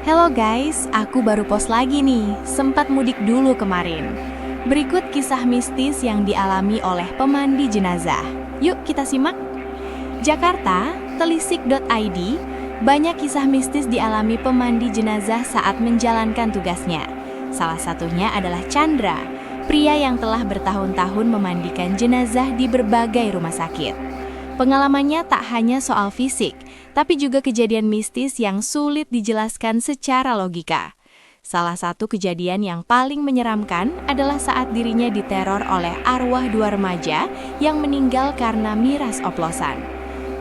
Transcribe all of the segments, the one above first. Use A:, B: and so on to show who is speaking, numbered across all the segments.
A: Hello guys, aku baru post lagi nih, sempat mudik dulu kemarin. Berikut kisah mistis yang dialami oleh pemandi jenazah. Yuk kita simak. Jakarta, telisik.id, banyak kisah mistis dialami pemandi jenazah saat menjalankan tugasnya. Salah satunya adalah Chandra, pria yang telah bertahun-tahun memandikan jenazah di berbagai rumah sakit. Pengalamannya tak hanya soal fisik, tapi juga kejadian mistis yang sulit dijelaskan secara logika. Salah satu kejadian yang paling menyeramkan adalah saat dirinya diteror oleh arwah dua remaja yang meninggal karena miras oplosan.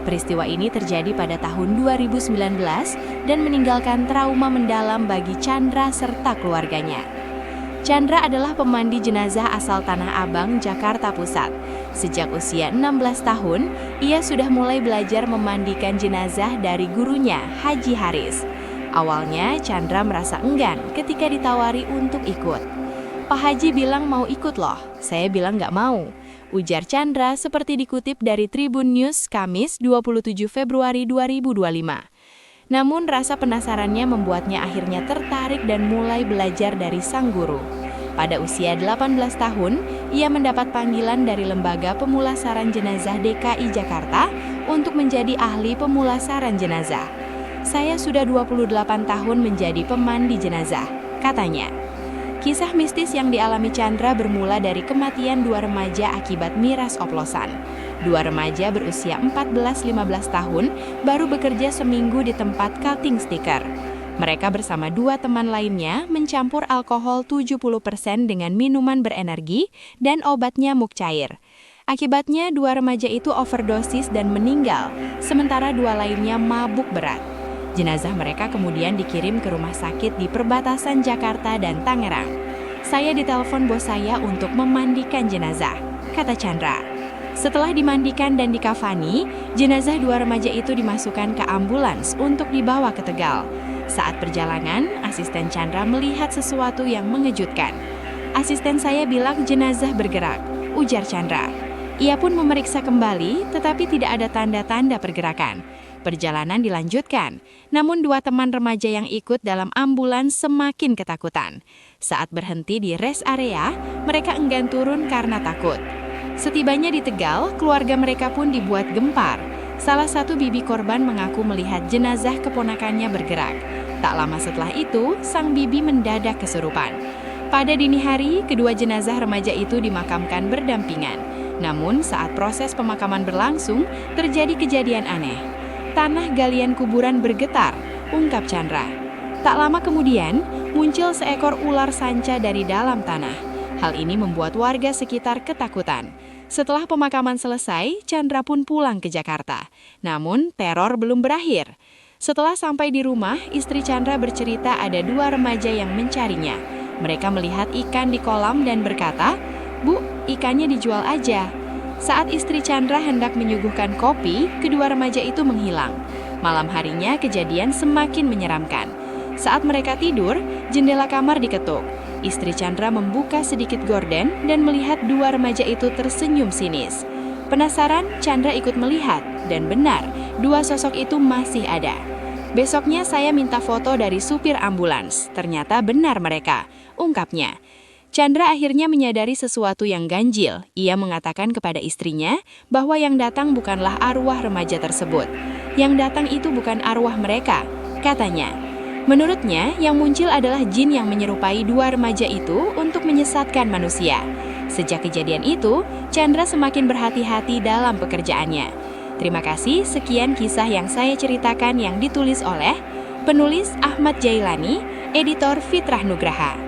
A: Peristiwa ini terjadi pada tahun 2019 dan meninggalkan trauma mendalam bagi Chandra serta keluarganya. Chandra adalah pemandi jenazah asal Tanah Abang, Jakarta Pusat. Sejak usia 16 tahun, ia sudah mulai belajar memandikan jenazah dari gurunya, Haji Haris. Awalnya, Chandra merasa enggan ketika ditawari untuk ikut. Pak Haji bilang mau ikut loh, saya bilang nggak mau. Ujar Chandra seperti dikutip dari Tribun News Kamis 27 Februari 2025. Namun rasa penasarannya membuatnya akhirnya tertarik dan mulai belajar dari sang guru. Pada usia 18 tahun, ia mendapat panggilan dari Lembaga Pemulasaran Jenazah DKI Jakarta untuk menjadi ahli pemulasaran jenazah. Saya sudah 28 tahun menjadi pemandi jenazah, katanya. Kisah mistis yang dialami Chandra bermula dari kematian dua remaja akibat miras oplosan. Dua remaja berusia 14-15 tahun baru bekerja seminggu di tempat cutting stiker. Mereka bersama dua teman lainnya mencampur alkohol 70% dengan minuman berenergi dan obat nyamuk cair. Akibatnya dua remaja itu overdosis dan meninggal, sementara dua lainnya mabuk berat. Jenazah mereka kemudian dikirim ke rumah sakit di perbatasan Jakarta dan Tangerang. Saya ditelepon bos saya untuk memandikan jenazah, kata Chandra. Setelah dimandikan dan dikafani, jenazah dua remaja itu dimasukkan ke ambulans untuk dibawa ke Tegal. Saat perjalanan, asisten Chandra melihat sesuatu yang mengejutkan. Asisten saya bilang jenazah bergerak, ujar Chandra. Ia pun memeriksa kembali, tetapi tidak ada tanda-tanda pergerakan. Perjalanan dilanjutkan, namun dua teman remaja yang ikut dalam ambulans semakin ketakutan. Saat berhenti di rest area, mereka enggan turun karena takut. Setibanya di Tegal, keluarga mereka pun dibuat gempar. Salah satu bibi korban mengaku melihat jenazah keponakannya bergerak. Tak lama setelah itu, sang bibi mendadak kesurupan. Pada dini hari, kedua jenazah remaja itu dimakamkan berdampingan. Namun, saat proses pemakaman berlangsung, terjadi kejadian aneh. Tanah galian kuburan bergetar, ungkap Chandra. Tak lama kemudian, muncul seekor ular sanca dari dalam tanah. Hal ini membuat warga sekitar ketakutan. Setelah pemakaman selesai, Chandra pun pulang ke Jakarta. Namun, teror belum berakhir. Setelah sampai di rumah, istri Chandra bercerita ada dua remaja yang mencarinya. Mereka melihat ikan di kolam dan berkata, "Bu, ikannya dijual aja." Saat istri Chandra hendak menyuguhkan kopi, kedua remaja itu menghilang. Malam harinya kejadian semakin menyeramkan. Saat mereka tidur, jendela kamar diketuk. Istri Chandra membuka sedikit gorden dan melihat dua remaja itu tersenyum sinis. Penasaran, Chandra ikut melihat, dan benar, dua sosok itu masih ada. Besoknya saya minta foto dari supir ambulans, ternyata benar mereka, ungkapnya. Chandra akhirnya menyadari sesuatu yang ganjil. Ia mengatakan kepada istrinya bahwa yang datang bukanlah arwah remaja tersebut. Yang datang itu bukan arwah mereka, katanya. Menurutnya, yang muncul adalah jin yang menyerupai dua remaja itu untuk menyesatkan manusia. Sejak kejadian itu, Chandra semakin berhati-hati dalam pekerjaannya. Terima kasih, sekian kisah yang saya ceritakan yang ditulis oleh penulis Ahmad Jailani, editor Fitrah Nugraha.